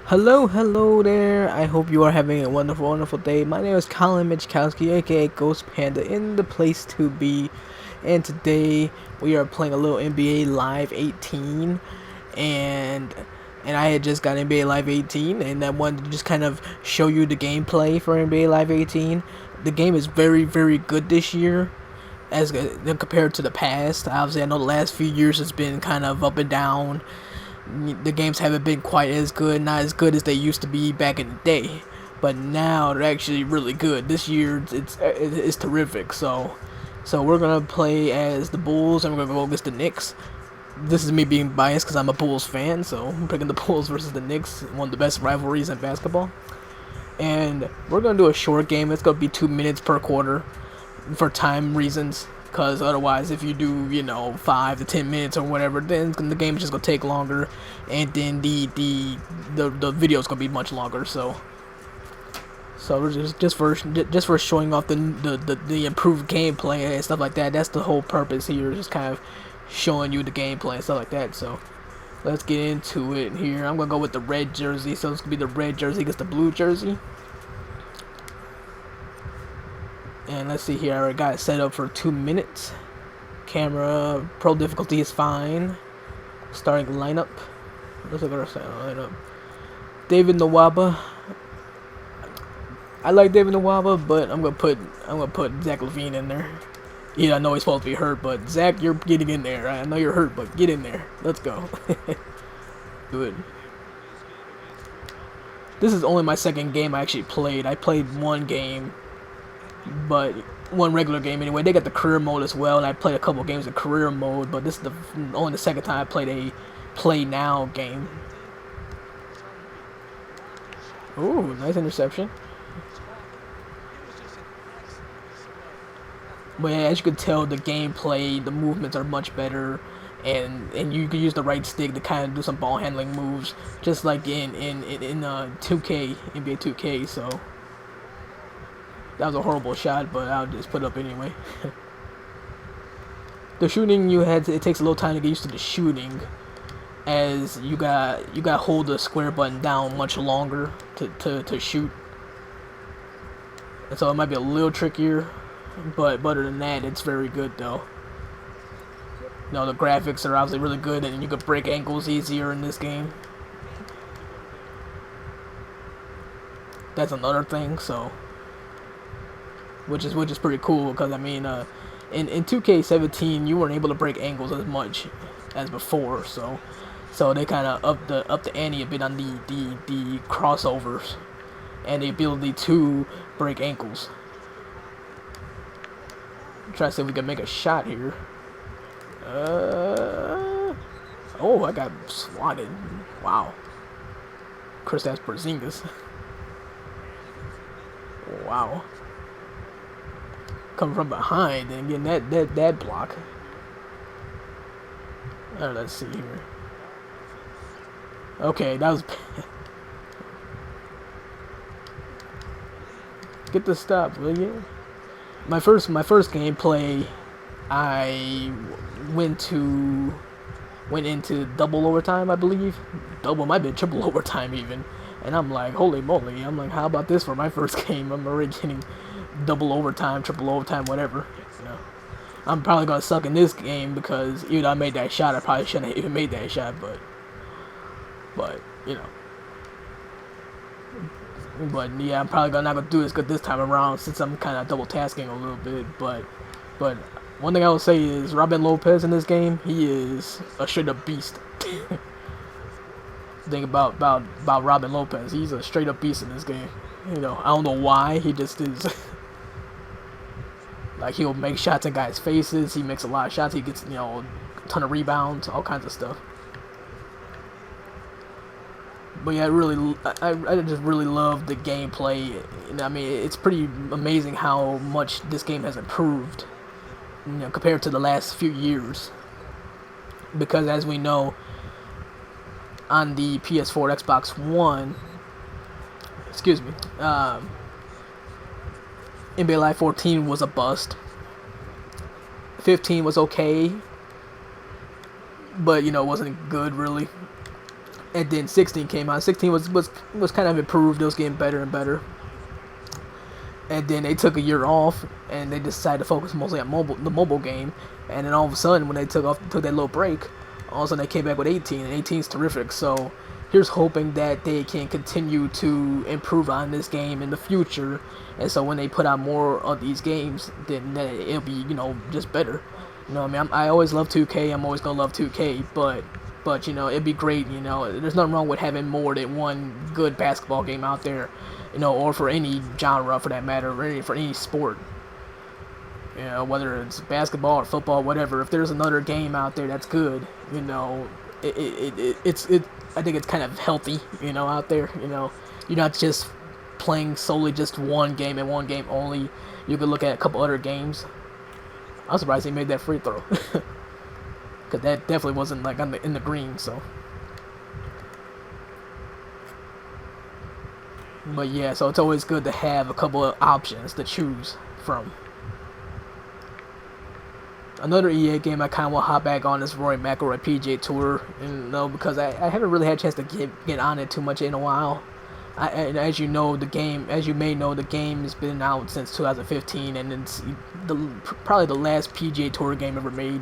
Hello there. I hope you are having a wonderful day. My name is Colin Michkowski, aka Ghost Panda, in the place to be. And today we are playing a little NBA Live 18, and I had just got NBA Live 18, and I wanted to just kind of show you the gameplay for NBA Live 18. The game is very good this year, as compared to the past. Obviously, I know the last few years has been kind of up and down. The games haven't been quite as good, not as good as they used to be back in the day, but now they're actually really good. This year it's terrific. So we're gonna play as the Bulls, and we're gonna go against the Knicks. This is me being biased because I'm a Bulls fan, so I'm picking the Bulls versus the Knicks, one of the best rivalries in basketball. And we're gonna do a short game. It's gonna be 2 minutes per quarter for time reasons. Because otherwise, if you do, 5 to 10 minutes or whatever, then the game is just gonna take longer, and then the video is gonna be much longer. So we're just for showing off the improved gameplay and stuff like that. That's the whole purpose here, just kind of showing you the gameplay and stuff like that. So let's get into it here. I'm gonna go with the red jersey, so it's gonna be the red jersey against the blue jersey. And let's see here, I already got it set up for 2 minutes. Camera, pro difficulty is fine. Starting lineup. Let's look at our starting lineup. David Nwaba. I like David Nwaba, but I'm gonna put Zach LaVine in there. Yeah, I know he's supposed to be hurt, but Zach, you're getting in there. I know you're hurt, but get in there. Let's go. Good. This is only my second game I actually played. I played one game, but one regular game anyway. They got the career mode as well, and I played a couple games in career mode, but this is only the second time I played a play now game. Ooh, nice interception. But yeah, as you can tell, the gameplay, the movements are much better, and you can use the right stick to kind of do some ball handling moves, just like in 2K, NBA 2K. So that was a horrible shot, but I'll just put it up anyway. The shooting, it takes a little time to get used to the shooting, as you got to hold the square button down much longer to shoot. And so it might be a little trickier, but other than that, it's very good though. The graphics are obviously really good, and you can break ankles easier in this game. That's another thing, so which is pretty cool, because I mean, in 2K17 you weren't able to break ankles as much as before, so they kind of up the ante a bit on the crossovers and the ability to break ankles. Try to see if we can make a shot here. Oh, I got swatted. Wow. Kristaps Porzingis. Wow. Coming from behind and getting that block. Let's see here. Okay, that was. Get the stop, will you? My first gameplay, I went into double overtime, I believe. Double, might be triple overtime even. And I'm like, holy moly! I'm like, how about this for my first game? I'm already getting double overtime, triple overtime, whatever. I'm probably gonna suck in this game, because even though I made that shot, I probably shouldn't have even made that shot. But yeah, I'm probably not gonna do this good this time around, since I'm kind of double tasking a little bit. But one thing I will say is Robin Lopez in this game, he is a straight up beast. Think about Robin Lopez, he's a straight up beast in this game. I don't know why, he just is. Like, he'll make shots in guys' faces, he makes a lot of shots, he gets, a ton of rebounds, all kinds of stuff. But yeah, I just really love the gameplay. I mean, it's pretty amazing how much this game has improved, compared to the last few years. Because as we know, on the PS4, Xbox One, NBA Live 14 was a bust. 15 was okay, but it wasn't good really. And then 16 came out. 16 was kind of improved. It was getting better and better. And then they took a year off, and they decided to focus mostly on the mobile game. And then all of a sudden, when they took that little break, all of a sudden they came back with 18, and 18 is terrific. So here's hoping that they can continue to improve on this game in the future. And so when they put out more of these games, then it'll be, just better. I mean, I always love 2K. I'm always gonna love 2K, but it'd be great. There's nothing wrong with having more than one good basketball game out there, or for any genre for that matter, or for any sport. Whether it's basketball or football, whatever. If there's another game out there that's good, it's I think it's kind of healthy, out there. You're not just playing solely just one game and one game only. You could look at a couple other games. I'm surprised he made that free throw, because that definitely wasn't like in the green. So, but yeah, so it's always good to have a couple of options to choose from. Another EA game I kind of want to hop back on is Rory McIlroy PGA Tour, because I haven't really had a chance to get on it too much in a while. And as you may know, the game has been out since 2015, and it's probably the last PGA Tour game ever made.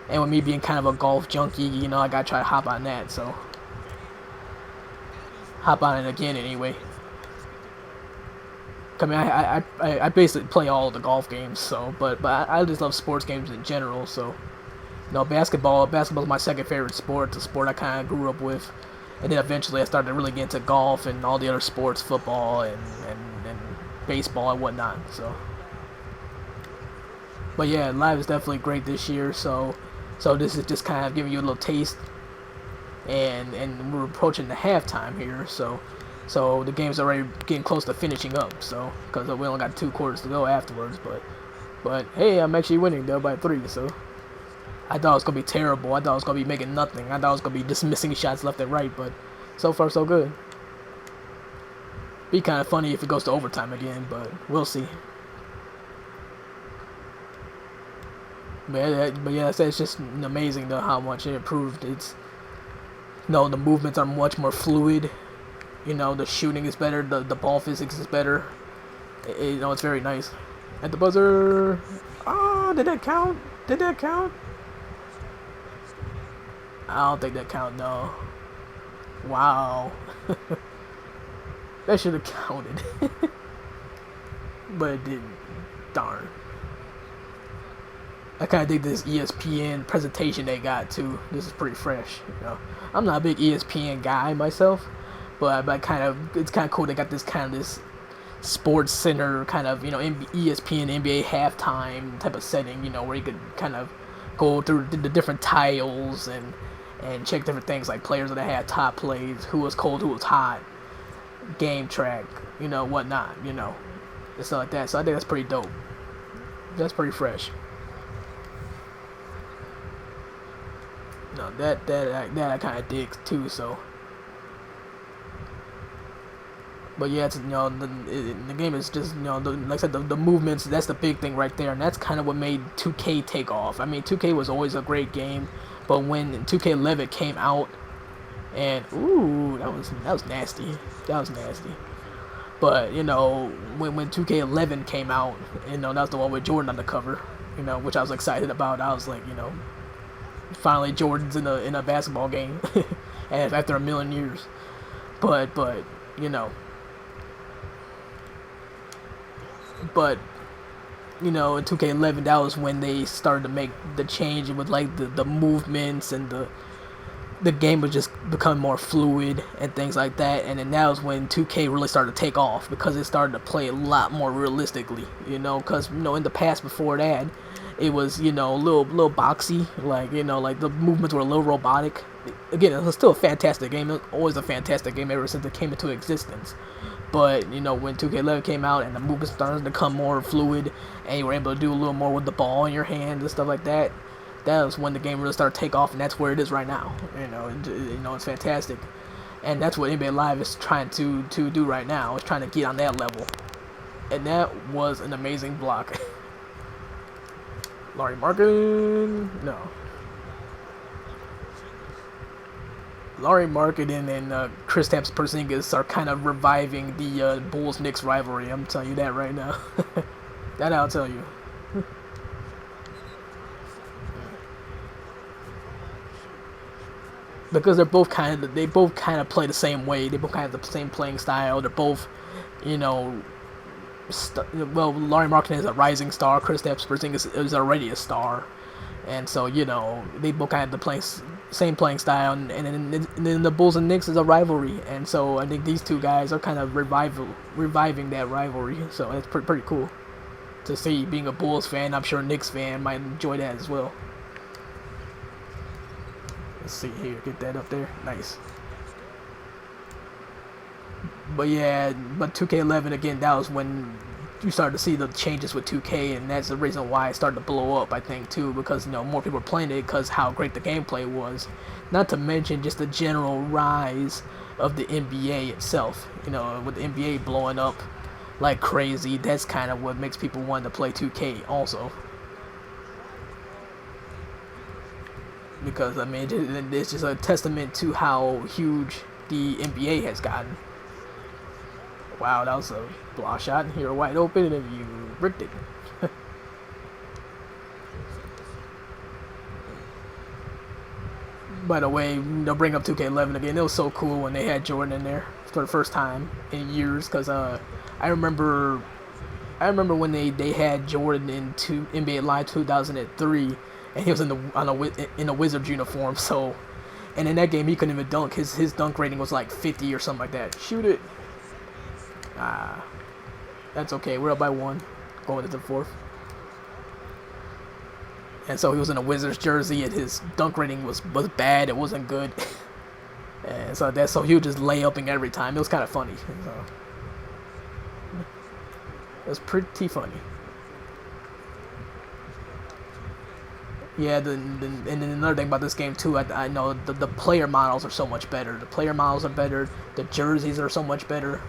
And with me being kind of a golf junkie, I gotta try to hop on that, so hop on it again anyway. I mean, I basically play all of the golf games, so but I just love sports games in general. So, basketball's my second favorite sport. The sport I kind of grew up with, and then eventually I started to really get into golf and all the other sports, football and baseball and whatnot. So, but yeah, live is definitely great this year. So this is just kind of giving you a little taste, and we're approaching the halftime here. So the game's already getting close to finishing up. So because we only got 2 quarters to go afterwards, but hey, I'm actually winning though by 3. So I thought it was gonna be terrible. I thought I was gonna be making nothing. I thought I was gonna be just missing shots left and right. But so far so good. Be kind of funny if it goes to overtime again, but we'll see. But yeah, it's just amazing though how much it improved. It's the movements are much more fluid. The shooting is better. The ball physics is better. It's very nice. At the buzzer. Did that count? Did that count? I don't think that count. No. Wow. That should have counted. But it didn't. Darn. I kind of dig this ESPN presentation they got too. This is pretty fresh. I'm not a big ESPN guy myself, but it's kind of cool. They got this Sports Center kind of ESPN NBA halftime type of setting. Where you could kind of go through the different tiles and check different things like players that had top plays, who was cold, who was hot, game track, whatnot, and stuff like that. So I think that's pretty dope. That's pretty fresh. No, that I kind of dig too. So, but yeah, it's the game is just like I said, the movements. That's the big thing right there, and that's kind of what made 2K take off. I mean, 2K was always a great game, but when 2K11 came out, and ooh, that was nasty. That was nasty. But when 2K11 came out, that was the one with Jordan on the cover, which I was excited about. I was like, finally Jordan's in a basketball game after a million years. But in 2K11, that was when they started to make the change with like the movements, and the game would just become more fluid and things like that. And then that was when 2K really started to take off, because it started to play a lot more realistically, because in the past before that, it was a little boxy, like like the movements were a little robotic. Again, it was still a fantastic game. It was always a fantastic game ever since it came into existence. But when 2K11 came out and the movements started to become more fluid, and you were able to do a little more with the ball in your hand and stuff like that, that was when the game really started to take off, and that's where it is right now. It's fantastic, and that's what NBA Live is trying to do right now. It's trying to get on that level, and that was an amazing block. Larry Markin, no. Laurie Marketing and Kristaps Porzingis are kind of reviving the Bulls-Knicks rivalry. I'm telling you that right now. That I'll tell you. Because they both kind of play the same way. They both kind of have the same playing style. They're both, you know, well, Laurie Marketing is a rising star. Kristaps Porzingis is already a star, and so you know they both kind of have the same playing style. And then the Bulls and Knicks is a rivalry, and so I think these two guys are kind of reviving that rivalry. So it's pretty cool to see. Being a Bulls fan, I'm sure a Knicks fan might enjoy that as well. Let's see here, get that up there, nice. But yeah, but 2K11 again, that was when you started to see the changes with 2K, and that's the reason why it started to blow up, I think, too, because, you know, more people were playing it because how great the gameplay was. Not to mention just the general rise of the NBA itself. You know, with the NBA blowing up like crazy, that's kind of what makes people want to play 2K also. Because, I mean, it's just a testament to how huge the NBA has gotten. Wow, that was a block shot. You're wide open and you ripped it. By the way, they'll bring up 2K11 again. It was so cool when they had Jordan in there for the first time in years. Because I remember when they had Jordan in NBA Live 2003. And he was in a Wizards uniform, so, and in that game he couldn't even dunk. His dunk rating was like 50 or something like that. Shoot it. That's okay. We're up by 1, going into the 4th. And so he was in a Wizards jersey, and his dunk rating was bad. It wasn't good. And so he would just lay upping every time. It was kind of funny. So, it was pretty funny. Yeah, and then another thing about this game too, I know the player models are so much better. The player models are better. The jerseys are so much better.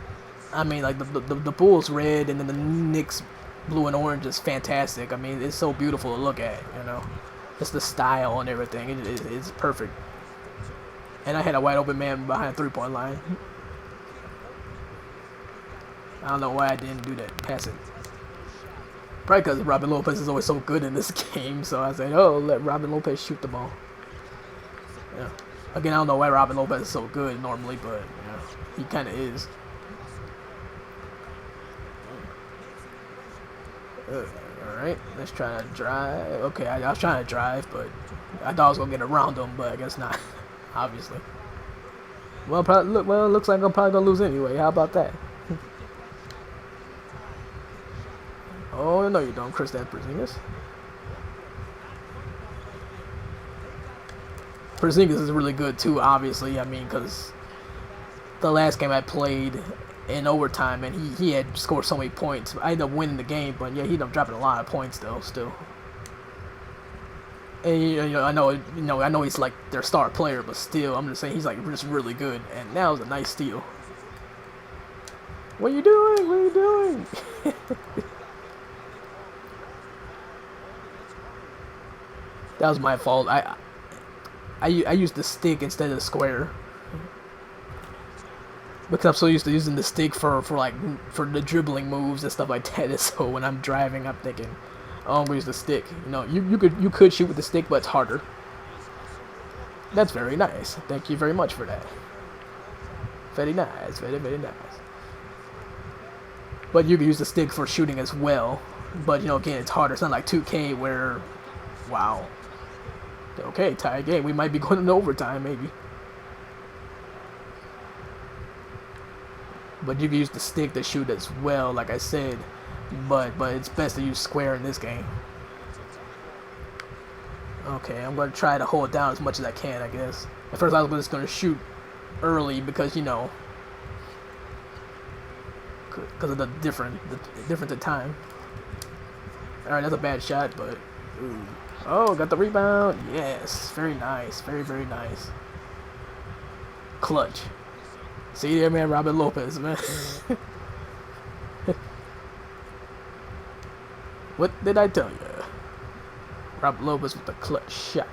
I mean, like the Bulls red and then the Knicks blue and orange is fantastic. I mean, it's so beautiful to look at. You know, just the style and everything. It's perfect. And I had a wide open man behind the 3-point line. I don't know why I didn't do that. Pass it. Probably because Robin Lopez is always so good in this game, so I said, oh, let Robin Lopez shoot the ball. Yeah. Again, I don't know why Robin Lopez is so good normally, but yeah, he kind of is. Alright, let's try to drive. Okay, I was trying to drive, but I thought I was going to get around him, but I guess not, obviously. Well, it looks like I'm probably going to lose anyway. How about that? Oh, no, you don't, Kristaps Porzingis. Porzingis is really good, too, obviously. I mean, because the last game I played in overtime, and he had scored so many points. I ended up winning the game, but, yeah, he ended up dropping a lot of points, though, still. And, you know, I know he's, like, their star player, but still, I'm just saying he's, like, just really good. And that was a nice steal. What are you doing? What are you doing? That was my fault. I used the stick instead of the square because I'm so used to using the stick for the dribbling moves and stuff like that. And so when I'm driving, I'm thinking, oh, I'm gonna use the stick. You know, you could shoot with the stick, but it's harder. That's very nice. Thank you very much for that. Very nice. Very, very nice. But you can use the stick for shooting as well. But you know, again, it's harder. It's not like 2K where, wow. Okay, tie game. We might be going into overtime, maybe. But you can use the stick to shoot as well, like I said. But it's best to use square in this game. Okay, I'm going to try to hold it down as much as I can, I guess. At first I was just going to shoot early because, you know, because of the difference in time. Alright, that's a bad shot, but... Ooh. Oh, got the rebound. Yes, very nice. Very, very nice. Clutch. See there, man, Robin Lopez, man. What did I tell you? Robin Lopez with the clutch shot.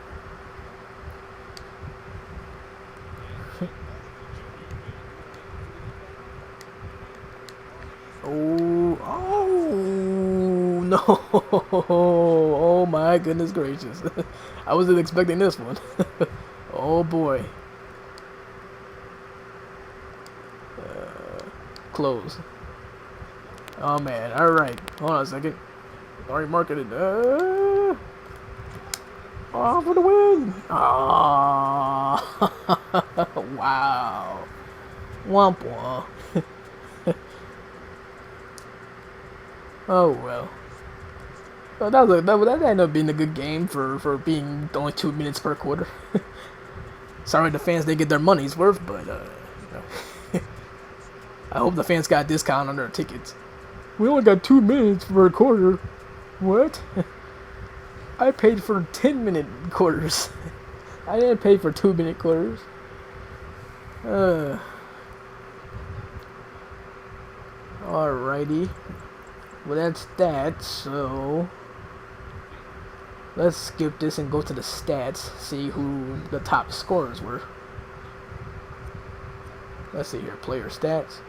no! Oh my goodness gracious! I wasn't expecting this one. Oh boy. Close. Oh man. All right. Hold on a second. Already marketed. Oh, for the win! Oh, wow. Womp womp. Oh well. Well, that ended up being a good game for being only 2 minutes per quarter. Sorry the fans didn't get their money's worth, but I hope the fans got a discount on their tickets. We only got 2 minutes per quarter. What? I paid for 10-minute quarters. I didn't pay for 2-minute quarters. Alrighty. Well, that's that, so let's skip this and go to the stats, see who the top scorers were. Let's see here, player stats.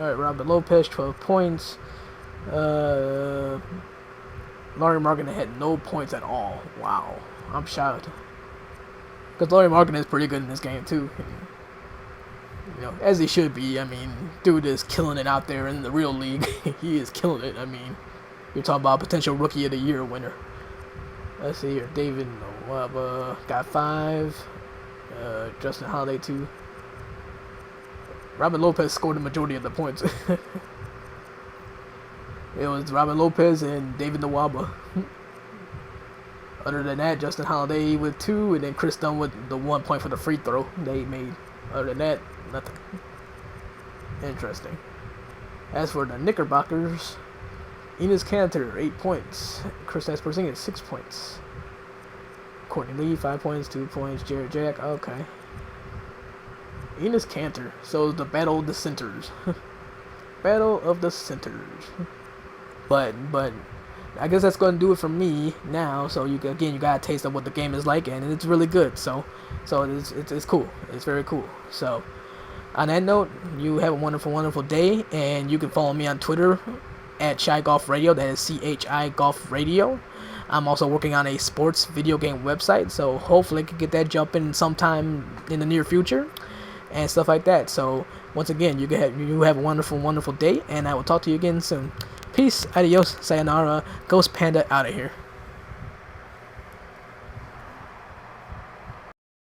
Alright, Robert Lopez, 12 points. Laurie Markkinen had no points at all. Wow, I'm shocked. Because Laurie Markkinen is pretty good in this game, too. You know, as he should be. I mean, dude is killing it out there in the real league. He is killing it. I mean, you're talking about a potential Rookie of the Year winner. Let's see here. David Nwaba got 5. Justin Holiday 2. Robin Lopez scored the majority of the points. It was Robin Lopez and David Nwaba. Other than that, Justin Holiday with 2, and then Chris Dunn with the 1 point for the free throw they made. Other than that, nothing. Interesting. As for the Knickerbockers, Enes Kanter, 8 points. Kristaps Porzingis, 6 points. Courtney Lee, 5 points, 2 points. Jared Jack, okay. Enes Kanter. So the battle of the centers. Battle of the centers. But I guess that's going to do it for me now. So you got a taste of what the game is like, and it's really good. So it's cool. It's very cool. So on that note, you have a wonderful, wonderful day, and you can follow me on Twitter at Chi Golf Radio. That is CHI Golf Radio. I'm also working on a sports video game website, so hopefully I can get that jumping sometime in the near future and stuff like that. So once again, you have a wonderful, wonderful day, and I will talk to you again soon. Peace, adios, sayonara, Ghost Panda out of here.